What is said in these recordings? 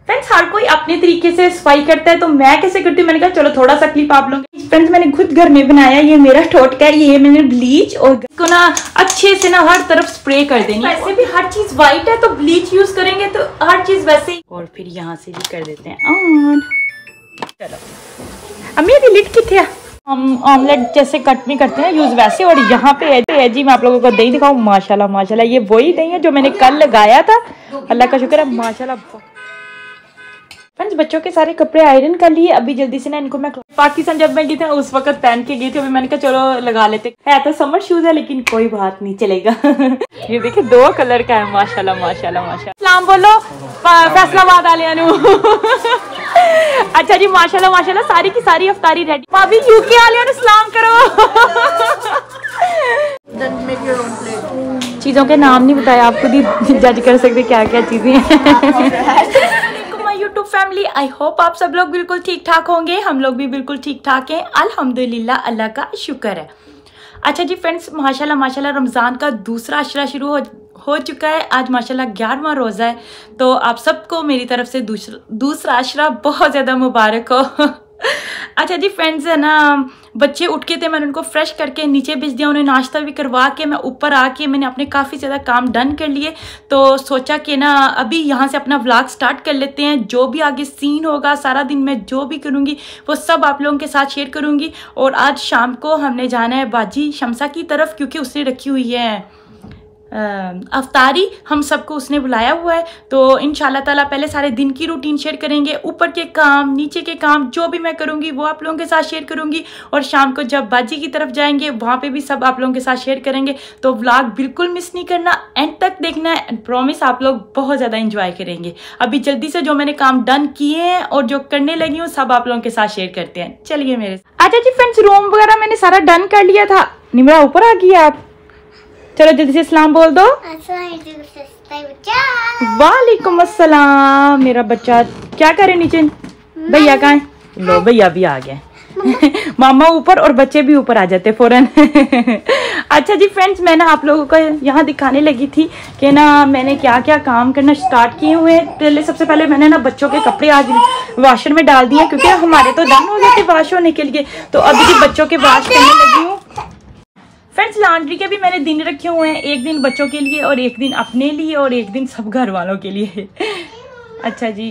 Friends हर कोई अपने तरीके से सफाई करता है, तो मैं कैसे करती हूँ, मैंने कहा चलो थोड़ा सा क्लिप आप लोग। फ्रेंड्स मैंने खुद घर में बनाया, ये मेरा टोटका है, ये मैंने ब्लीच और इसको ना अच्छे से ना हर तरफ स्प्रे कर देनी है। वैसे भी हर चीज व्हाइट है तो ब्लीच यूज करेंगे तो हर चीज वैसे ही। और फिर यहाँ से भी कर देते हैं ऑन। चलो अम्मी ये लिड कितने हम ऑमलेट जैसे कट में करते हैं यूज वैसे। और यहाँ पे जी मैं आप लोगों को दही दिखाऊं, माशाल्लाह माशाल्लाह ये वही दही है जो मैंने कल लगाया था, अल्लाह का शुक्र है माशाल्लाह। फ्रेंड्स बच्चों के सारे कपड़े आयरन कर लिए, अभी जल्दी से ना इनको मैं पाकिस्तान जब मैं गई थी उस वक्त पहन के गई थी, अभी मैंने कहा चलो लगा लेते है। तो समर शूज है लेकिन कोई बात नहीं चलेगा। ये देखिए 2 कलर का है, माशाल्लाह माशाल्लाह माशाल्लाह। सलाम बोलो फैसलाबाद आलिया नु। अच्छा जी माशाल्लाह माशाल्लाह, सारी की सारी अफ्तारी रेडी। भाभी यूके आलिया नु सलाम करो। चीजों के नाम नहीं बताया, आप खुद ही जज कर सकते क्या क्या चीजें हैं। यूट्यूब फैमिली, आई होप आप सब लोग बिल्कुल ठीक ठाक होंगे, हम लोग भी बिल्कुल ठीक ठाक हैं अल्हम्दुलिल्लाह, अल्लाह का शुक्र है। अच्छा जी फ्रेंड्स माशाल्लाह माशाल्लाह रमज़ान का दूसरा अशरा शुरू हो चुका है। आज माशाल्लाह 11वां रोज़ा है, तो आप सबको मेरी तरफ से दूसरा अशरा बहुत ज़्यादा मुबारक हो। अच्छा जी फ्रेंड्स है ना, बच्चे उठ के थे, मैंने उनको फ्रेश करके नीचे भेज दिया, उन्हें नाश्ता भी करवा के मैं ऊपर आके मैंने अपने काफ़ी ज़्यादा काम डन कर लिए। तो सोचा कि ना अभी यहाँ से अपना व्लॉग स्टार्ट कर लेते हैं, जो भी आगे सीन होगा सारा दिन मैं जो भी करूँगी वो सब आप लोगों के साथ शेयर करूँगी। और आज शाम को हमने जाना है बाजी शमसा की तरफ, क्योंकि उसने रखी हुई है अफ्तारी, हम सबको उसने बुलाया हुआ है। तो इंशाल्लाह ताला पहले सारे दिन की रूटीन शेयर करेंगे, ऊपर के काम नीचे के काम जो भी मैं करूँगी वो आप लोगों के साथ शेयर करूँगी। और शाम को जब बाजी की तरफ जाएंगे वहाँ पे भी सब आप लोगों के साथ शेयर करेंगे। तो व्लॉग बिल्कुल मिस नहीं करना, एंड तक देखना है, प्रॉमिस आप लोग बहुत ज़्यादा इंजॉय करेंगे। अभी जल्दी से जो मैंने काम डन किए हैं और जो करने लगी हूँ सब आप लोगों के साथ शेयर करते हैं, चलिए मेरे साथ। अच्छा जी फ्रेंड्स रूम वगैरह मैंने सारा डन कर लिया था। निमरा ऊपर आ गई आप, चलो जल्दी से सलाम बोल दो। वालेकुम अस्सलाम। मेरा बच्चा क्या करे नीचे, भैया कहाँ है? लो भैया भी आ गए। मामा ऊपर और बच्चे भी ऊपर आ जाते फौरन। अच्छा जी फ्रेंड्स मैं ना आप लोगों को यहाँ दिखाने लगी थी कि ना मैंने क्या क्या काम करना स्टार्ट किए हुए हैं। सबसे पहले मैंने ना बच्चों के कपड़े आज वॉशर में डाल दिए, क्योंकि हमारे तो डन हो गए थे वॉश होने के लिए, तो अभी भी बच्चों के वॉश करने लगी हूँ। फ्रेंड्स लॉन्ड्री के भी मैंने दिन रखे हुए हैं, एक दिन बच्चों के लिए और एक दिन अपने लिए और एक दिन सब घर वालों के लिए। अच्छा जी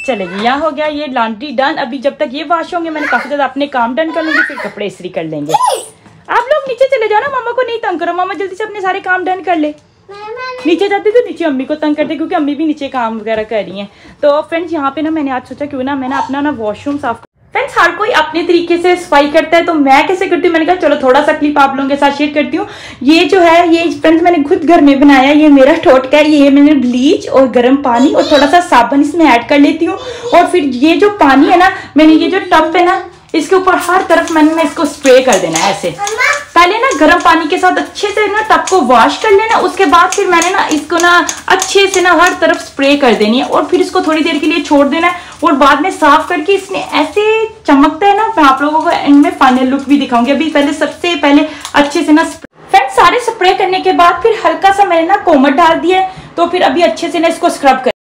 चलेगी, यहाँ हो गया ये लॉन्ड्री डन। अभी जब तक ये वॉश होंगे मैंने काफ़ी ज़्यादा अपने काम डन कर लूँगी, फिर कपड़े इस्त्री कर लेंगे। आप लोग नीचे चले जाओ ना, मामा को नहीं तंग करो, मामा जल्दी से अपने सारे काम डन कर ले। नीचे जाते तो नीचे अम्मी को तंग करते, क्योंकि अम्मी भी नीचे काम वगैरह कर रही हैं। तो फ्रेंड्स यहाँ पे ना मैंने आज सोचा क्यों ना मैंने अपना ना वॉशरूम साफ। फ्रेंड्स हर कोई अपने तरीके से सफाई करता है, तो मैं कैसे करती हूँ, मैंने कहा चलो थोड़ा सा क्लिप आप लोगों के साथ शेयर करती हूँ। ये जो है ये फ्रेंड्स मैंने खुद घर में बनाया, ये मेरा टोटका है, ये मैंने ब्लीच और गर्म पानी और थोड़ा सा साबुन इसमें ऐड कर लेती हूँ। और फिर ये जो पानी है ना, मैंने ये जो टब है ना इसके ऊपर हर तरफ मैंने ना इसको स्प्रे कर देना है ऐसे। पहले ना गर्म पानी के साथ अच्छे से ना टब को वॉश कर लेना, उसके बाद फिर मैंने ना इसको ना अच्छे से ना हर तरफ स्प्रे कर देनी है और फिर इसको थोड़ी देर के लिए छोड़ देना है। और बाद में साफ करके इसमें ऐसे चमकता है ना, मैं आप लोगों को इनमें फाइनल लुक भी दिखाऊंगी। अभी पहले सबसे पहले अच्छे से ना फ्रेंड्स सारे स्प्रे करने के बाद फिर हल्का सा मैंने ना कोमट डाल दिया है, तो फिर अभी अच्छे से ना इसको स्क्रब कर।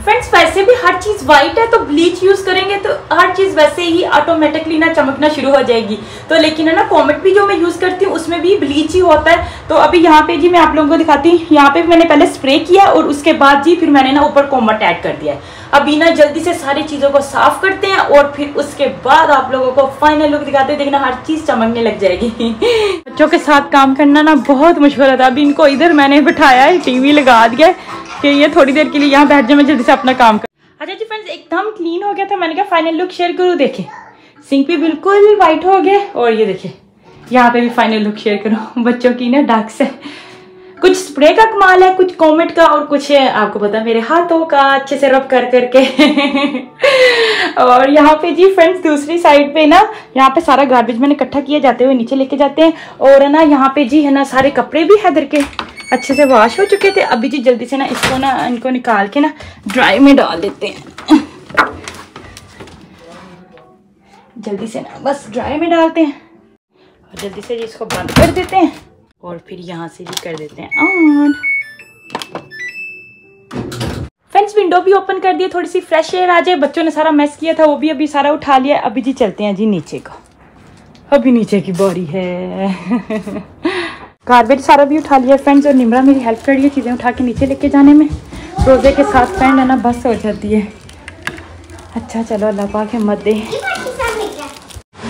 फ्रेंड्स वैसे भी हर चीज व्हाइट है तो ब्लीच यूज करेंगे तो हर चीज वैसे ही ऑटोमेटिकली ना चमकना शुरू हो जाएगी। तो लेकिन है ना कोमट भी जो मैं यूज करती हूँ उसमें भी ब्लीच ही होता है। तो अभी यहाँ पे जी मैं आप लोगों को दिखाती हूँ, यहाँ पे मैंने पहले स्प्रे किया और उसके बाद जी फिर मैंने ना ऊपर कोमट ऐड कर दिया है। अभी ना जल्दी से सारी चीजों को साफ करते हैं और फिर उसके बाद आप लोगों को फाइनल लुक दिखाते हैं, देखना हर चीज चमकने लग जाएगी। बच्चों के साथ काम करना ना बहुत मुश्किल होता है। अभी इनको इधर मैंने बिठाया है, टीवी लगा दिया है कि ये थोड़ी देर के लिए यहाँ बैठ जाए, मैं जल्दी से अपना काम कर। अच्छा जी फ्रेंड्स एकदम क्लीन हो गया था, मैंने कहा फाइनल लुक शेयर करूँ। देखे सिंक भी बिल्कुल वाइट हो गया और ये देखे यहाँ पे भी फाइनल लुक शेयर करूँ। बच्चों की ना डक्स है, कुछ स्प्रे का कमाल है, कुछ कोमेट का और कुछ आपको पता मेरे हाथों का अच्छे से रब कर करके। और यहाँ पे जी फ्रेंड्स दूसरी साइड पे ना यहाँ पे सारा गार्बेज मैंने इकट्ठा किया, जाते हुए नीचे लेके जाते हैं। और है ना यहाँ पे जी है ना सारे कपड़े भी हैदर के अच्छे से वॉश हो चुके थे। अभी जी जल्दी से ना इसको ना इनको निकाल के ना ड्राई में डाल देते हैं। जल्दी से ना बस ड्राई में डालते हैं और जल्दी से जी इसको बंद कर देते हैं और फिर यहाँ से भी कर देते हैं ऑन। फ्रेंड्स विंडो भी ओपन कर दिए, थोड़ी सी फ्रेश एयर आ जाए। बच्चों ने सारा मैस किया था, वो भी अभी सारा उठा लिया। अभी जी चलते हैं जी नीचे को, अभी नीचे की बारी है। गार्बेज सारा भी उठा लिया फ्रेंड्स, और निमरा मेरी हेल्प कर रही है चीज़ें उठा के नीचे लेके जाने में। रोज़े के साथ फ्रेंड है ना, बस हो जाती है। अच्छा चलो अल्लाह पाक हिम्मत दे।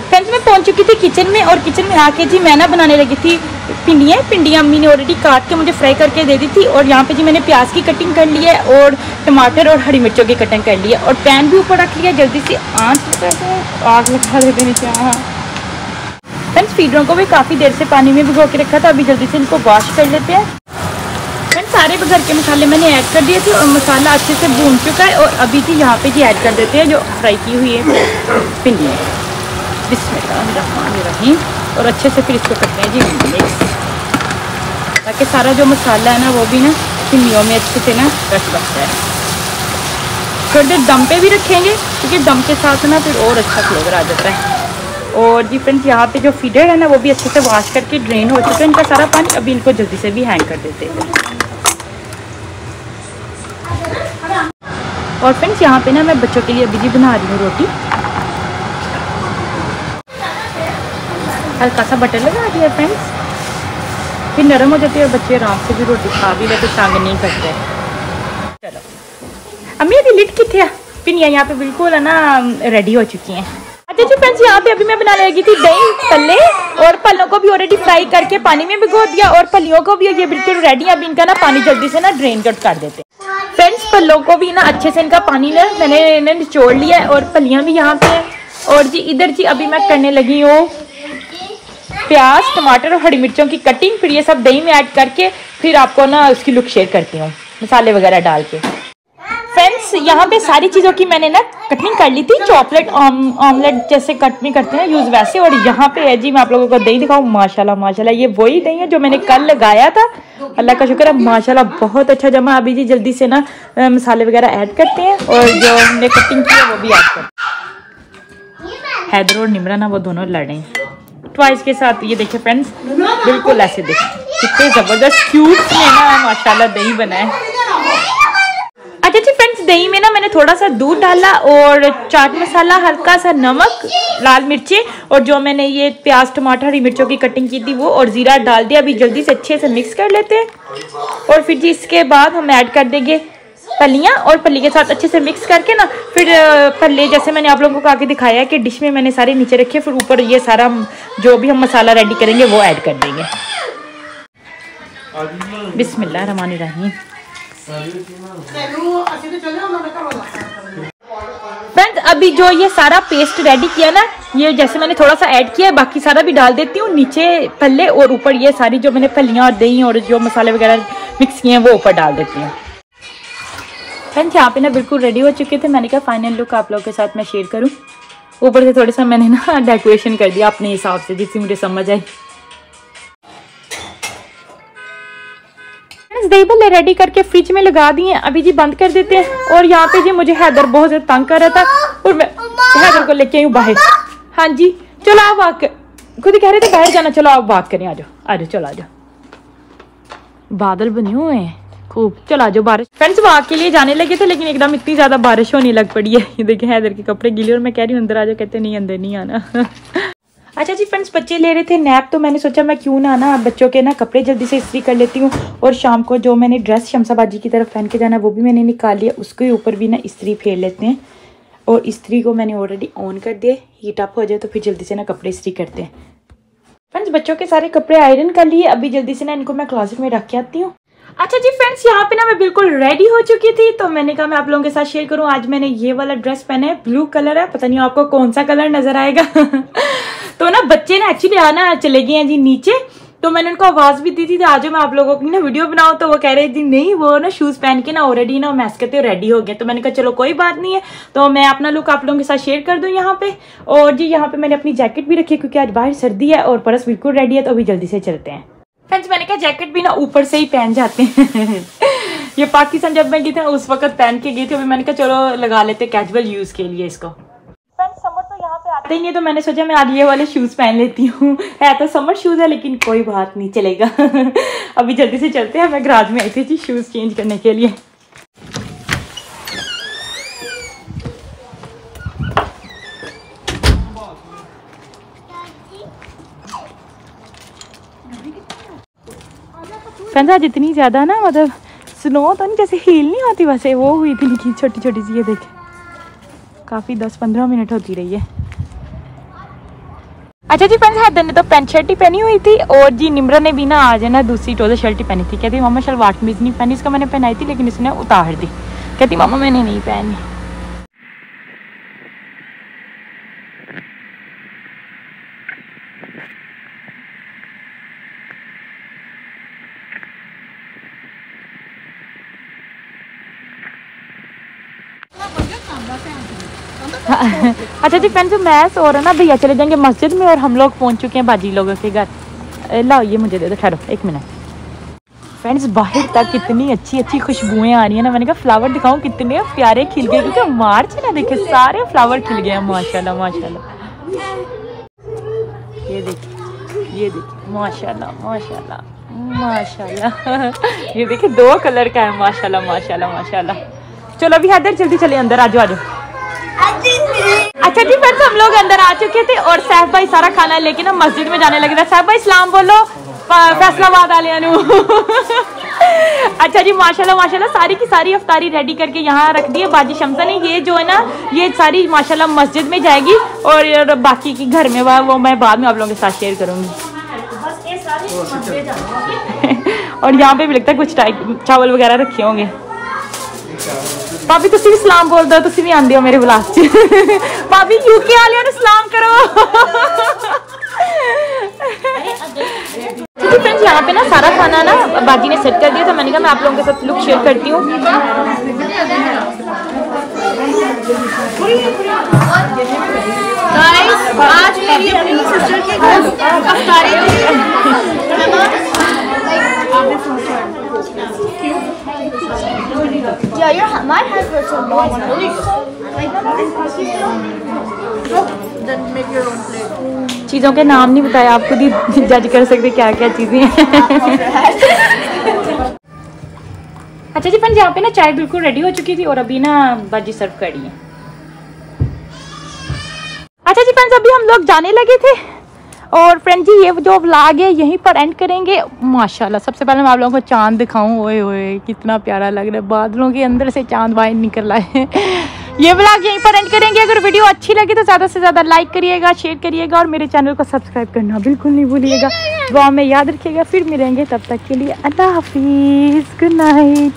फ्रेंड्स मैं पहुंच चुकी थी किचन में, और किचन में आके जी मैं ना बनाने लगी थी पिंडियाँ। पिंडियाँ अम्मी ने ऑलरेडी काट के मुझे फ्राई करके दे दी थी। और यहाँ पे जी मैंने प्याज की कटिंग कर ली है, और टमाटर और हरी मिर्चों की कटिंग कर ली है, और पैन भी ऊपर रख लिया। जल्दी से आँच लगा दो, आग लगा देते नीचे। हाँ फ्रेंड्स फीडरों को भी काफ़ी देर से पानी में भिगो के रखा था, अभी जल्दी से इनको वॉश कर लेते हैं। फ्रेंड्स सारे घर के मसाले मैंने ऐड कर दिए थे, और मसाला अच्छे से भून चुका है। और अभी जी यहाँ पे जी ऐड कर देते हैं जो फ्राई की हुई है पिंडियाँ। बिस्मिल्लाहिर्रहमानिर्रहीम। और अच्छे से फिर इसको करते हैं जी मिक्स, ताकि सारा जो मसाला है ना वो भी ना पिंडियों में अच्छे से ना रच सकता है। थोड़ी देर दम पे भी रखेंगे, क्योंकि दम के साथ ना फिर और अच्छा फ्लेवर आ जाता है। और जी फ्रेंड्स यहाँ पे जो फीडर है ना वो भी अच्छे से वॉश करके ड्रेन हो चुका है इनका सारा पानी। अभी इनको जल्दी से भी हैंग कर देते हैं। और फ्रेंड्स यहाँ पे ना मैं बच्चों के लिए अभी जी बना रही हूँ रोटी। हल्का सा बटर लगा दिया फ्रेंड्स, फिर नरम हो जाती है और बच्चे आराम से भी रोटी खा भी लेते, तंग नहीं करते। चलो अम्मी अभी लिट कितने पिनिया यहाँ पे बिल्कुल है ना रेडी हो चुकी हैं। अच्छा जी फ्रेंड्स यहाँ पे अभी मैं बनाने लगी थी दही पल्ले, और पल्लों को भी ऑलरेडी फ्राई करके पानी में भिगो दिया, और पल्लियों को भी ये बिल्कुल रेडी। अभी इनका ना पानी जल्दी से ना ड्रेन कट कर देते हैं। फ्रेंड्स पल्लों को भी ना अच्छे से इनका पानी ना मैंने निचोड़ लिया है, और पल्लियाँ भी यहाँ पे हैं। और जी इधर जी अभी मैं करने लगी हूँ प्याज टमाटर और हरी मिर्चों की कटिंग। फिर ये सब दही में ऐड करके फिर आपको ना उसकी लुक शेयर करती हूँ मसाले वगैरह डाल के। फ्रेंड्स यहाँ पे सारी चीज़ों की मैंने ना कटिंग कर ली थी, चॉकलेट ऑमलेट जैसे कट में करते हैं यूज़ वैसे। और यहाँ पे है जी मैं आप लोगों को दही दिखाऊँ। माशाल्लाह माशाल्लाह ये वही दही है जो मैंने कल लगाया था। अल्लाह का शुक्र है माशाल्लाह बहुत अच्छा जमा। अभी जी जल्दी से ना मसाले वगैरह ऐड करते हैं, और जो हमने कटिंग की है वो भी ऐड करते हैं। हैदर और निमरा ना वो दोनों लड़े ट्वाइस के साथ। ये देखिए फ्रेंड्स बिल्कुल ऐसे देखिए कितने ज़बरदस्त क्यूट में ना माशाल्लाह दही बना है। अच्छा जी फ्रेंड्स दही में ना मैंने थोड़ा सा दूध डाला, और चाट मसाला, हल्का सा नमक, लाल मिर्चें, और जो मैंने ये प्याज टमाटर हरी मिर्चों की कटिंग की थी वो, और ज़ीरा डाल दिया। अभी जल्दी से अच्छे से मिक्स कर लेते हैं। और फिर जी इसके बाद हम ऐड कर देंगे पलियाँ, और पल्ली के साथ अच्छे से मिक्स करके ना फिर पल्ले जैसे मैंने आप लोगों को आके दिखाया कि डिश में मैंने सारे नीचे रखे, फिर ऊपर ये सारा जो भी हम मसाला रेडी करेंगे वो ऐड कर देंगे। बिस्मिल्लाहिर्रहमानिर्रहीम। फ्रेंड्स अभी जो ये सारा पेस्ट रेडी किया ना, ये जैसे मैंने थोड़ा सा ऐड किया है, बाकी सारा भी डाल देती हूँ नीचे पल्ले, और ऊपर ये सारी जो मैंने पल्लियाँ और दही और जो मसाले वगैरह मिक्स किए हैं वो ऊपर डाल देती हूँ। फ्रेंड्स यहाँ पे ना बिल्कुल रेडी हो चुके थे। मैंने कहा फाइनल लुक आप लोगों के साथ मैं शेयर करूँ। ऊपर से थोड़ा सा मैंने ना डेकोरेशन कर दिया अपने हिसाब से, जिससे मुझे समझ आई। दही भल्ले रेडी करके फ्रिज में लगा दिए, अभी जी बंद कर देते हैं। और यहाँ पे जी मुझे हैदर बहुत ज्यादा तंग कर रहा था, और मैं हैदर को लेके आई हूँ बाहर। हाँ जी चलो आप वॉक, खुद ही कह रहे थे बाहर जाना, चलो आप वॉक करें, आ जाओ चलो आ जाओ। बादल बने हुए हैं खूब, चलो आ जाओ बारिश। फ्रेंड्स वॉक के लिए जाने लगे थे, लेकिन एकदम इतनी ज्यादा बारिश होने लग पड़ी है। ये देखिए हैदर के कपड़े गीले, और मैं कह रही हूँ अंदर आ जाओ, कहते नहीं अंदर नहीं आना। अच्छा जी फ्रेंड्स बच्चे ले रहे थे नैप, तो मैंने सोचा मैं क्यों ना बच्चों के ना कपड़े जल्दी से इस्त्री कर लेती हूँ। और शाम को जो मैंने ड्रेस शमसाबाजी की तरफ पहन के जाना वो भी मैंने निकाल लिया, उसके ऊपर भी ना इस्त्री फेर लेते हैं। और इस्त्री को मैंने ऑलरेडी ऑन कर दिया, हीट अप हो जाए तो फिर जल्दी से ना कपड़े इस्त्री करते हैं। फ्रेंड्स बच्चों के सारे कपड़े आयरन कर लिए, अभी जल्दी से ना इनको मैं क्लोजेट में रख के आती हूँ। अच्छा जी फ्रेंड्स यहाँ पे ना मैं बिल्कुल रेडी हो चुकी थी, तो मैंने कहा मैं आप लोगों के साथ शेयर करूँ। आज मैंने ये वाला ड्रेस पहना है, ब्लू कलर है, पता नहीं आपको कौन सा कलर नजर आएगा। तो ना बच्चे ना एक्चुअली आना चले गए हैं जी नीचे, तो मैंने उनको आवाज भी दी थी आज मैं आप लोगों की ना वीडियो बनाऊं, तो वो कह रहे जी नहीं वो ना शूज पहन के ना ऑलरेडी ना मैस करते रेडी हो गए। तो मैंने कहा चलो कोई बात नहीं है, तो मैं अपना लुक आप लोगों के साथ शेयर कर दूं यहाँ पे। और जी यहाँ पे मैंने अपनी जैकेट भी रखी है, क्योंकि आज बाहर सर्दी है और पर्स बिल्कुल रेडी है, तो अभी जल्दी से चलते हैं। फ्रेंड्स मैंने कहा जैकेट भी ना ऊपर से ही पहन जाते हैं। ये पाकिस्तान जब मैं गई थी उस वक्त पहन के गई थी, अभी मैंने कहा चलो लगा लेते कैजुअल यूज के लिए इसको। फ्रेंड्स समर तो यहाँ पे आते ही नहीं, तो मैंने सोचा मैं आज ये वाले शूज पहन लेती हूँ। है तो समर शूज है लेकिन कोई बात नहीं, चलेगा। अभी जल्दी से चलते हैं, मैं गराज में आई थी जी शूज चेंज करने के लिए। फ्रेंड्स आज इतनी ज़्यादा ना मतलब स्नो तो नहीं, जैसे हील नहीं होती वैसे वो हुई थी, लेकिन छोटी छोटी सी। ये देखें काफ़ी 10-15 मिनट होती रही है। अच्छा जी फ्रेंड्स, हैदर ने तो पैंट शर्ट ही पहनी हुई थी और जी निम्रा ने भी ना आज है ना दूसरी ट्राउजर शर्ट ही पहनी थी। कहती मामा शलवार कमीज नहीं पहनी, इसका मैंने पहनाई थी लेकिन इसने उतार दी। कहती मामा मैंने नहीं पहनी। अच्छा जी फ्रेंड्स, मैं सो रहा ना, भैया चले जाएंगे मस्जिद में और हम लोग पहुंच चुके हैं बाजी लोगों के घर। लाओ ये मुझे दे दो, ठहरो 1 मिनट। फ्रेंड्स बाहर तक कितनी अच्छी अच्छी खुशबुएं आ रही है ना। मैंने कहा फ्लावर दिखाऊं, कितने प्यारे खिल गए, क्योंकि मार्च है ना, देखे सारे फ्लावर खिल गए हैं माशाल्लाह माशाल्लाह। ये देखिए माशाल्लाह माशाल्लाह माशाल्लाह। ये देखिए 2 कलर का है माशाल्लाह माशाल्लाह माशाल्लाह। चलो अभी हैदर जल्दी चले अंदर, आ जाओ। अच्छा जी फ्रेंड्स, हम लोग अंदर आ चुके थे और सैफ भाई सारा खाना लेके ना मस्जिद में जाने लगे थे। सैफ भाई सलाम बोलो फैसलाबाद वाले। अच्छा जी माशाल्लाह माशाल्लाह, सारी की सारी अफ्तारी रेडी करके यहाँ रख दी है बाजी शमसा ने। ये जो है ना ये सारी माशाल्लाह मस्जिद में जाएगी और बाकी की घर में वो मैं बाद में आप लोगों के साथ शेयर करूँगी। और यहाँ पे भी लगता है कुछ चावल वगैरह रखे होंगे। भाभी तुसी भी सलाम बोल दो, तुसी भी आंदे हो मेरे ब्लॉग च। भाभी यूके वाले ने सलाम करो। फ्रेंड्स यहाँ पे ना सारा खाना ना बाजी ने सेट कर दिया था। मैंने कहा मैं आप लोगों के साथ लुक शेयर करती हूँ। आज मेरी अपनी सिस्टर के घर Yeah, my hands were so long. Then make your own plate. चीज़ों के नाम नहीं बताया, आप खुद ही जज कर सकते क्या क्या चीज़ें हैं। अच्छा जी फ्रेंड्स, यहाँ पे ना चाय बिल्कुल रेडी हो चुकी थी और अभी ना बाजी सर्व कर रही है। अच्छा जी फ्रेंड्स, अभी हम लोग जाने लगे थे और फ्रेंड जी ये जो व्लॉग है यहीं पर एंड करेंगे। माशाल्लाह सबसे पहले मैं आप लोगों को चांद दिखाऊं। ओए ओए कितना प्यारा लग रहा है, बादलों के अंदर से चांद बाहर निकल रहा है। ये व्लॉग यहीं पर एंड करेंगे। अगर वीडियो अच्छी लगी तो ज़्यादा से ज़्यादा लाइक करिएगा, शेयर करिएगा और मेरे चैनल को सब्सक्राइब करना बिल्कुल नहीं भूलिएगा। दुआ में याद रखिएगा। फिर मिलेंगे, तब तक के लिए अल्लाह हाफिज़, गुड नाइट।